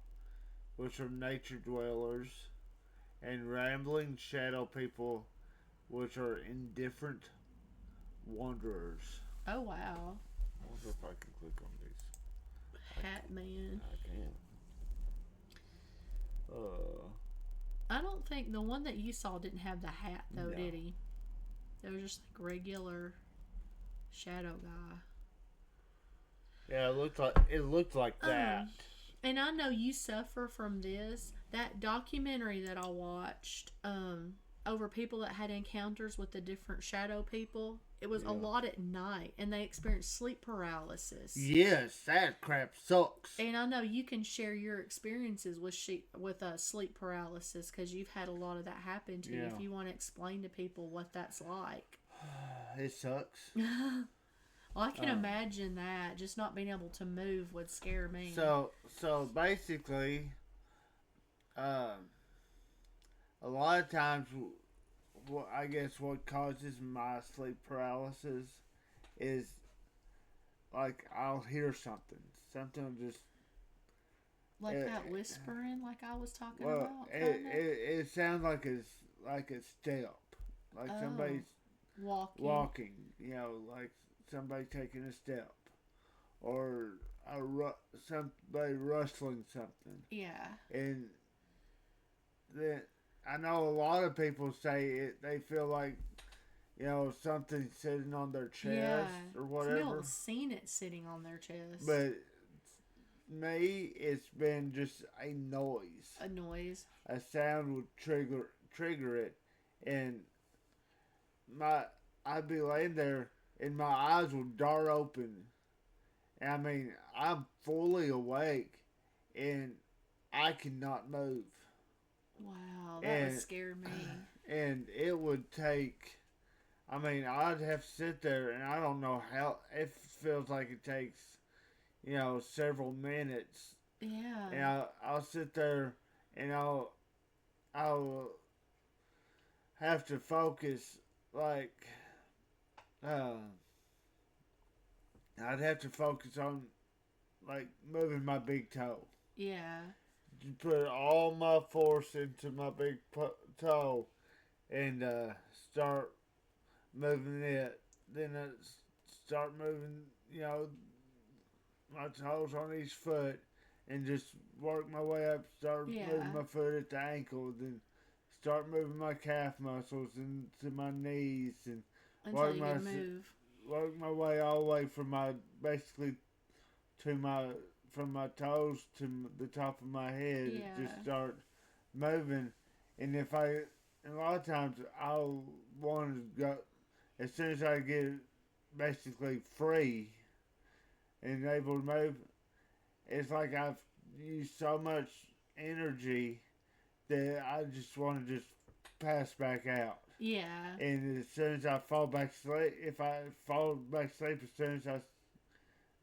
which are nature dwellers, and rambling shadow people, which are indifferent wanderers. Oh, wow. I wonder if I can click on these. Hat man. I can. I don't think the one that you saw didn't have the hat though, no. Did he? It was just like regular shadow guy. Yeah, it looked like that. And I know you suffer from this. That documentary that I watched, over people that had encounters with the different shadow people. It was a lot at night, and they experienced sleep paralysis. Yes, that crap sucks. And I know you can share your experiences with sleep paralysis because you've had a lot of that happen to you. If you want to explain to people what that's like. It sucks. Well, I can imagine that. Just not being able to move would scare me. So basically, a lot of times, I guess what causes my sleep paralysis is like I'll hear something. Something will just like that whispering, like I was talking about. It sounds like a step, like somebody's walking. You know, like somebody taking a step, or somebody rustling something. Yeah. And then I know a lot of people say they feel like, you know, something sitting on their chest or whatever. Some people seen it sitting on their chest. But me, it's been just a noise. A noise. A sound would trigger it, and I'd be laying there, and my eyes would dart open. And I mean, I'm fully awake, and I cannot move. Wow, that would scare me. And it would take, I mean, I'd have to sit there, and I don't know how, it feels like it takes, you know, several minutes. Yeah. And I'll sit there, and I'll have to focus, like, I'd have to focus on, like, moving my big toe. Yeah. Put all my force into my big toe and start moving it. Then I start moving, you know, my toes on each foot and just work my way up. Start moving my foot at the ankle. Then start moving my calf muscles into my knees and until you can move. work my way all the way from my basically to my from my toes to the top of my head. Yeah. Just start moving, and if I and a lot of times I'll want to go as soon as I get basically free and able to move. It's like I've used so much energy that I just want to just pass back out. Yeah. And as soon as I fall back asleep, if I fall back asleep as soon as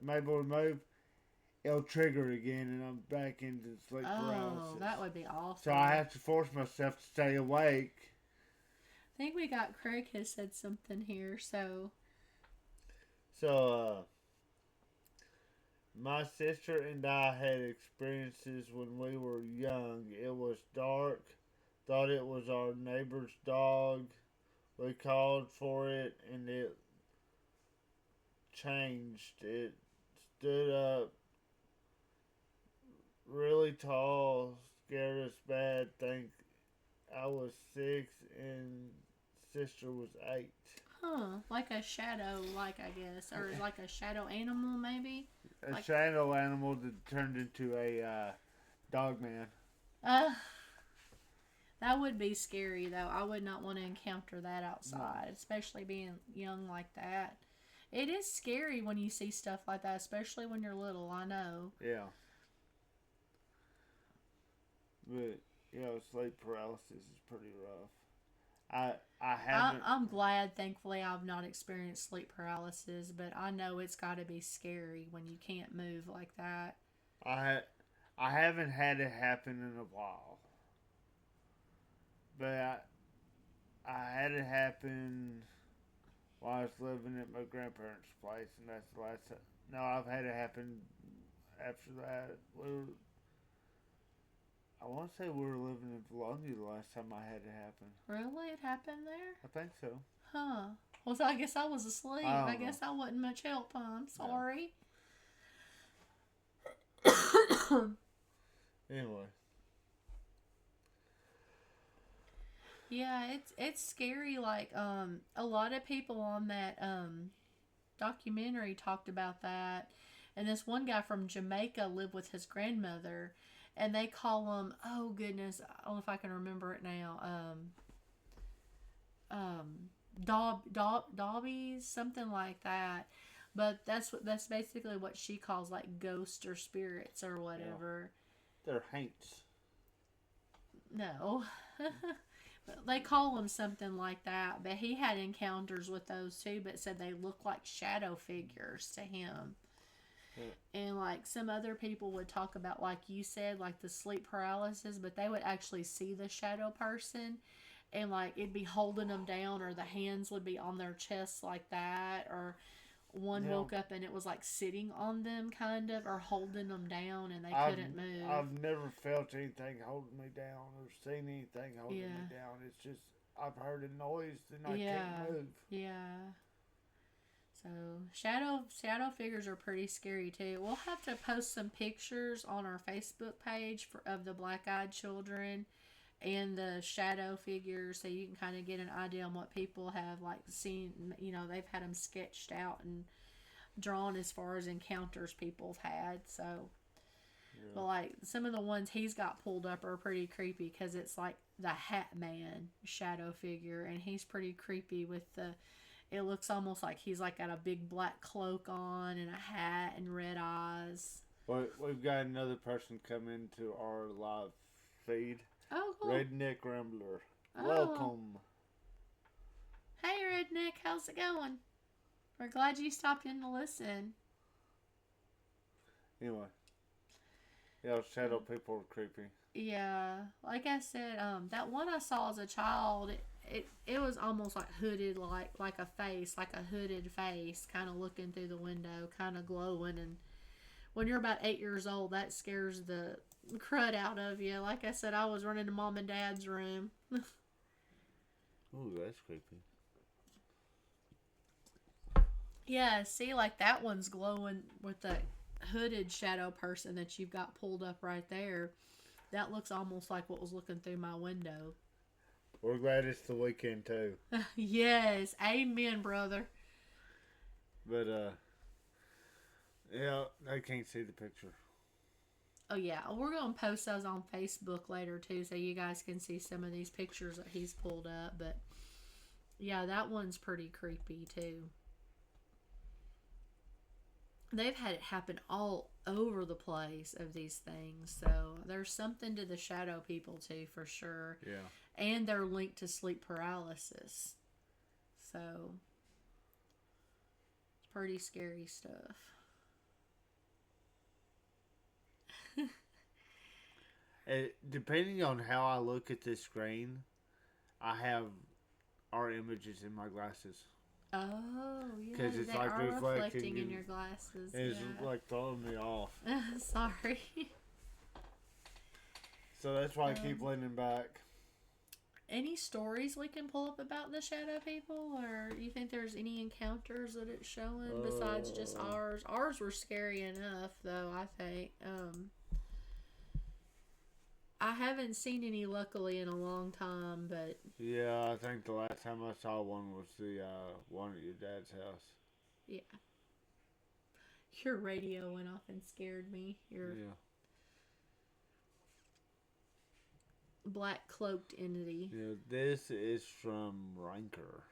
I'm able to move, it'll trigger again and I'm back into sleep paralysis. Oh, that would be awful. So I have to force myself to stay awake. I think we got Craig has said something here, so. So, my sister and I had experiences when we were young. It was dark. Thought it was our neighbor's dog. We called for it and it changed. It stood up really tall, scared us bad. Think I was 6 and sister was 8. Huh. Like a shadow, I guess. Or like a shadow animal, maybe? A shadow animal that turned into a dog man. That would be scary, though. I would not want to encounter that outside, especially being young like that. It is scary when you see stuff like that, especially when you're little, I know. Yeah. But, sleep paralysis is pretty rough. I haven't... I'm glad, thankfully, I've not experienced sleep paralysis, but I know it's got to be scary when you can't move like that. I haven't had it happen in a while. But I had it happen while I was living at my grandparents' place, and that's the last time. No, I've had it happen after that. I want to say we were living in Bologna the last time I had it happen. Really? It happened there? I think so. Huh. Well, so I guess I was asleep. I guess I wasn't much help, huh? I'm sorry. No. Anyway. Yeah, it's scary. Like a lot of people on that documentary talked about that, and this one guy from Jamaica lived with his grandmother, and they call them, oh goodness, I don't know if I can remember it now. Dobbies, something like that. But that's basically what she calls like ghosts or spirits or whatever. Yeah. They're haints. No. They call them something like that, but he had encounters with those too, but said they look like shadow figures to him. Yeah. And like some other people would talk about, like you said, like the sleep paralysis, but they would actually see the shadow person and like it'd be holding them down, or the hands would be on their chests like that, or one woke up and it was like sitting on them kind of, or holding them down and they couldn't move. I've never felt anything holding me down or seen anything holding me down. It's just I've heard a noise and I can't move. Yeah. So shadow figures are pretty scary too. We'll have to post some pictures on our Facebook page of the black-eyed children and the shadow figures, so you can kind of get an idea on what people have like seen. They've had them sketched out and drawn as far as encounters people have had. So, but like some of the ones he's got pulled up are pretty creepy because it's like the Hat Man shadow figure, and he's pretty creepy with it looks almost like he's like got a big black cloak on and a hat and red eyes. Well, we've got another person come into our live feed. Oh, cool. Redneck Rambler. Oh. Welcome. Hey, Redneck. How's it going? We're glad you stopped in to listen. Anyway. Yeah, shadow people are creepy. Yeah. Like I said, that one I saw as a child, it was almost like hooded, like a face, like a hooded face, kind of looking through the window, kind of glowing. And when you're about 8 years old, that scares the crud out of you. Like I said, I was running to mom and dad's room. Ooh, that's creepy. Yeah, see, like that one's glowing with the hooded shadow person that you've got pulled up right there. That looks almost like what was looking through my window. We're glad it's the weekend too. Yes, amen, brother. But yeah, they can't see the picture. Oh yeah, we're gonna post those on Facebook later too, so you guys can see some of these pictures that he's pulled up. But yeah, that one's pretty creepy too. They've had it happen all over the place of these things, so there's something to the shadow people too, for sure. Yeah. And they're linked to sleep paralysis, so it's pretty scary stuff. Depending on how I look at this screen, I have our images in my glasses. Oh, yeah. Because it's They like are reflecting reflecting in your glasses. it's Yeah. like throwing me off. Sorry. So that's why I keep leaning back. Any stories we can pull up about the shadow people, or you think there's any encounters that it's showing besides just ours? Ours were scary enough, though. I think. I haven't seen any, luckily, in a long time, but Yeah, I think the last time I saw one was the one at your dad's house. yeah, your radio went off and scared me. Your Yeah. black cloaked entity. Yeah, this is from Ranker.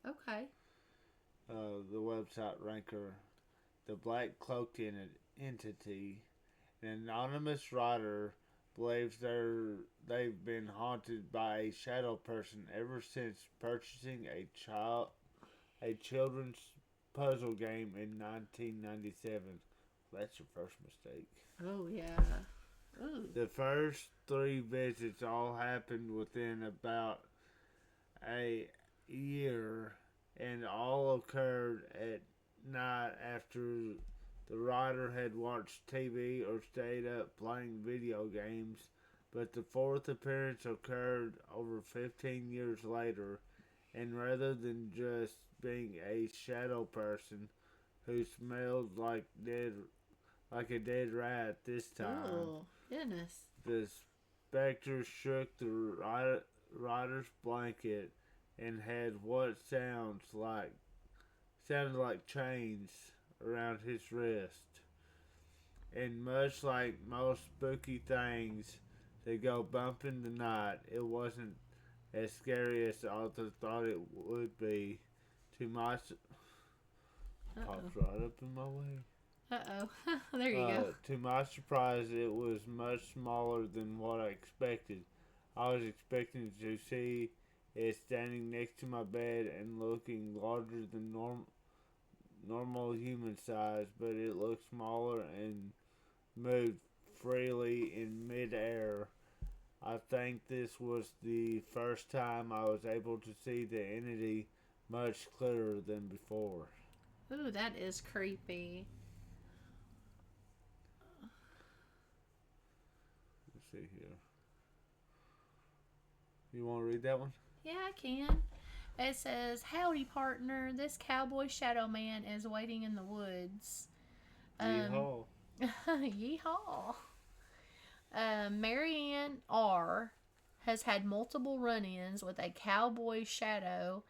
Okay. The website Ranker. The black cloaked entity. An anonymous writer believes they've been haunted by a shadow person ever since purchasing a children's puzzle game in 1997. That's your first mistake. Oh yeah. Ooh. The first 3 visits all happened within about a year, and all occurred at night after the writer had watched TV or stayed up playing video games. But the fourth appearance occurred over 15 years later, and rather than just being a shadow person who smelled like a dead rat this time, Oh goodness. the specter shook the rider's blanket and had what sounded like chains around his wrist. And much like most spooky things that go bump in the night, it wasn't as scary as the author thought it would be. To my popped right up in my way. There you go. To my surprise, it was much smaller than what I expected. I was expecting to see it standing next to my bed and looking larger than normal human size, but it looked smaller and moved freely in midair. I think this was the first time I was able to see the entity much clearer than before. Ooh, that is creepy. Let's see here. You want to read that one? Yeah, I can. It says, "Howdy, partner. This cowboy shadow man is waiting in the woods." Yeehaw. Yeehaw. Marianne R. has had multiple run-ins with a cowboy shadow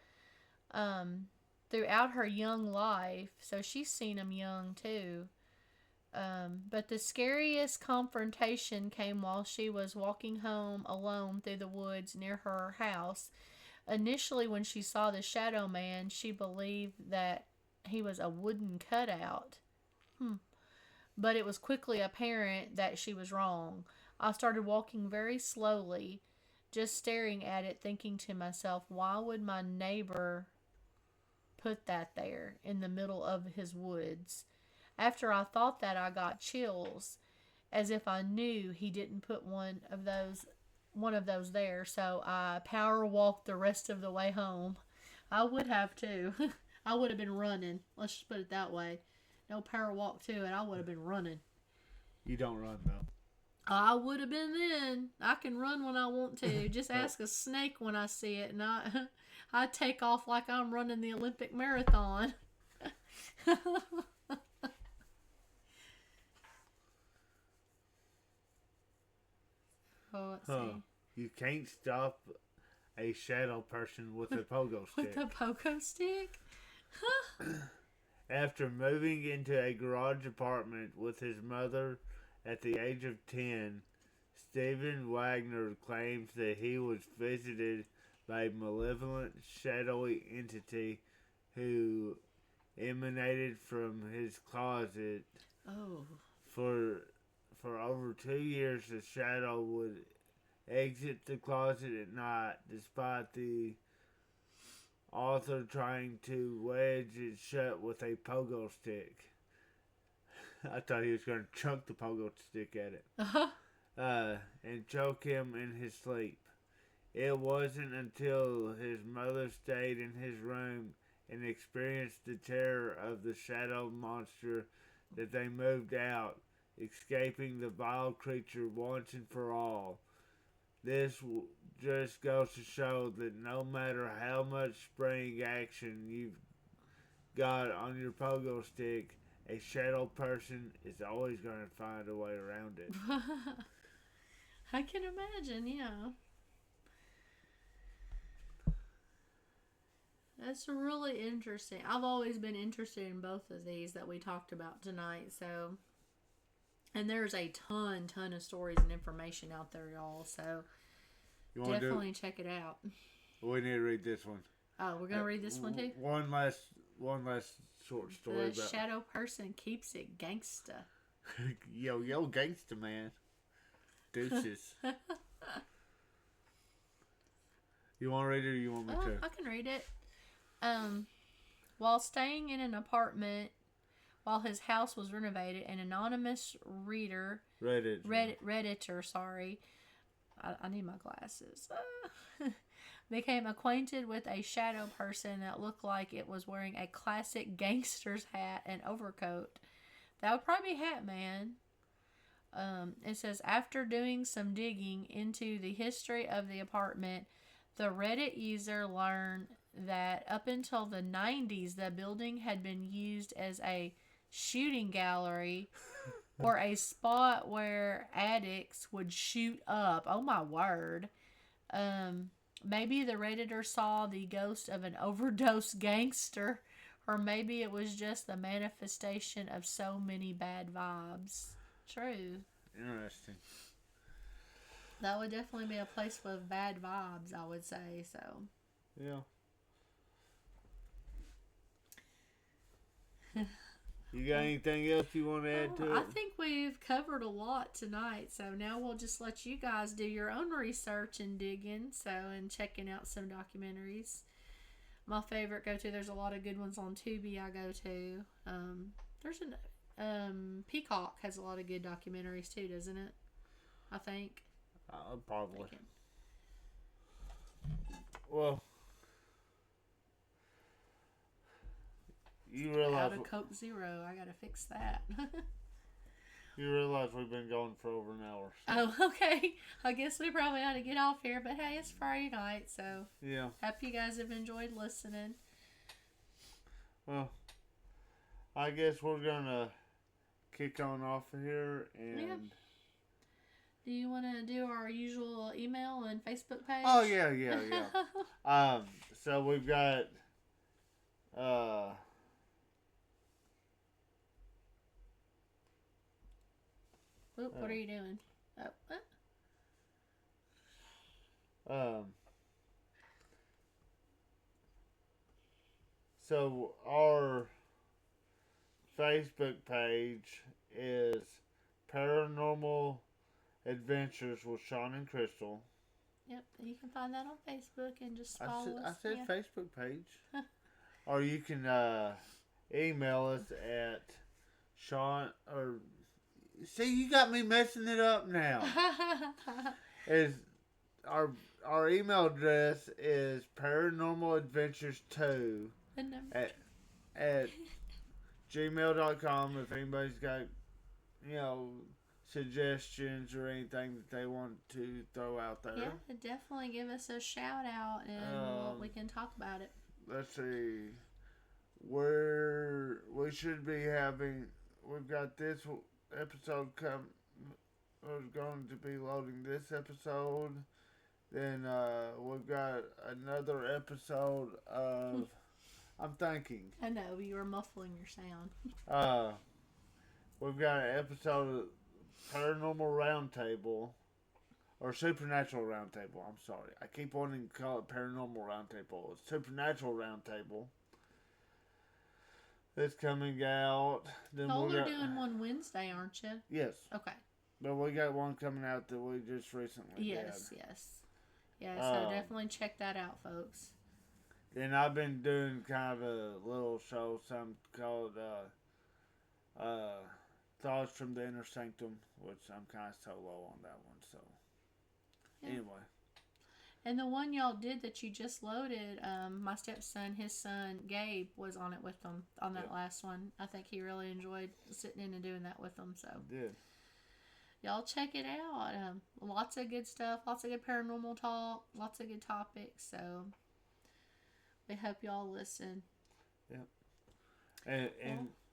throughout her young life, so she's seen him young too. But the scariest confrontation came while she was walking home alone through the woods near her house. Initially, when she saw the shadow man, she believed that he was a wooden cutout. But it was quickly apparent that she was wrong. I started walking very slowly, just staring at it, thinking to myself, why would my neighbor put that there in the middle of his woods? After I thought that, I got chills, as if I knew he didn't put one of those there, so I power walked the rest of the way home. I would have too. I would have been running. Let's just put it that way. No power walk to it. I would have been running. You don't run though. I would have been then. I can run when I want to. Just ask a snake when I see it, and I take off like I'm running the Olympic marathon. Oh, let's see. You can't stop a shadow person with a pogo stick. With a pogo stick? After moving into a garage apartment with his mother at the age of 10, Stephen Wagner claims that he was visited by a malevolent, shadowy entity who emanated from his closet. Oh. For over 2 years, the shadow would exit the closet at night, despite the author trying to wedge it shut with a pogo stick. I thought he was going to chunk the pogo stick at it. And choke him in his sleep. It wasn't until his mother stayed in his room and experienced the terror of the shadow monster that they moved out, escaping the vile creature once and for all. This just goes to show that no matter how much spring action you've got on your pogo stick, a shadow person is always going to find a way around it. I can imagine, yeah. That's really interesting. I've always been interested in both of these that we talked about tonight, so... And there's a ton of stories and information out there, y'all, so definitely check it out. We need to read this one. Oh, we're going to read this one too? One last short story. The shadow person keeps it gangsta. Yo, gangsta, man. Deuces. You want to read it or you want me to? I can read it. While staying in an apartment while his house was renovated, an anonymous Redditor, sorry. I need my glasses. Became acquainted with a shadow person that looked like it was wearing a classic gangster's hat and overcoat. That would probably be Hat Man. It says, after doing some digging into the history of the apartment, the Reddit user learned that up until the 90s, the building had been used as a shooting gallery or a spot where addicts would shoot up. Oh my word. Maybe the Redditor saw the ghost of an overdosed gangster, or maybe it was just the manifestation of so many bad vibes. True. Interesting. That would definitely be a place with bad vibes, I would say, so. Yeah. You got anything else you want to add to it? I think we've covered a lot tonight, so now we'll just let you guys do your own research and digging, and checking out some documentaries. My favorite go-to, there's a lot of good ones on Tubi I go to. There's Peacock has a lot of good documentaries too, doesn't it? I think. Probably. Well, you realize... Out of Coke Zero. I gotta fix that. You realize we've been going for over an hour. So. Oh, okay. I guess we probably ought to get off here, but hey, it's Friday night, so... Yeah. Hope you guys have enjoyed listening. Well, I guess we're gonna kick on off of here, and... Yeah. Do you want to do our usual email and Facebook page? Oh, yeah. So we've got... Oop, what are you doing? So our Facebook page is Paranormal Adventures with Sean and Krystal. Yep, you can find that on Facebook and just follow us. I said Facebook page. Or you can email us at Sean or... See, you got me messing it up now. Is our email address is paranormaladventures2 at gmail.com if anybody's got, suggestions or anything that they want to throw out there. Yeah, definitely give us a shout out and we can talk about it. Let's see. We've got this episode we're going to be loading this episode. Then we've got another episode of I'm thinking. I know, you were muffling your sound. Uh, we've got an episode of Paranormal Roundtable. Or Supernatural Roundtable, I'm sorry. I keep wanting to call it Paranormal Roundtable. It's Supernatural Roundtable. It's coming out. Then Y'all we are got, doing one Wednesday, aren't you? yes. Okay. But we got one coming out that we just recently Yes, did. yes. Yeah, so definitely check that out, folks. And I've been doing kind of a little show, some called Thoughts from the Inner Sanctum, which I'm kind of solo on that one. So, Yeah. anyway. And the one y'all did that you just loaded, my stepson, his son, Gabe, was on it with them on that last one. I think he really enjoyed sitting in and doing that with them. So, I did. Y'all check it out. Lots of good stuff, lots of good paranormal talk, lots of good topics. So, we hope y'all listen. Yep.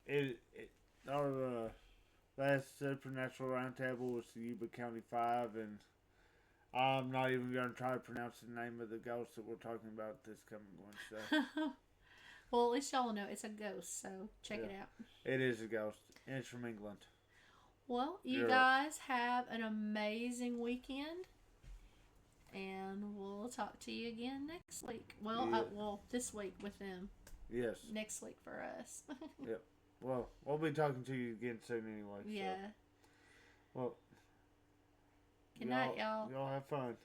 And our last Supernatural Roundtable was the Yuba County 5, and I'm not even going to try to pronounce the name of the ghost that we're talking about this coming Wednesday. Well, at least y'all know it's a ghost, so check it out. It is a ghost, and it's from England. Well, you guys have an amazing weekend, and we'll talk to you again next week. Well, this week with them. Yes. Next week for us. Yep. Well, we'll be talking to you again soon anyway. Yeah. So. Well. Good night, y'all. Y'all have fun.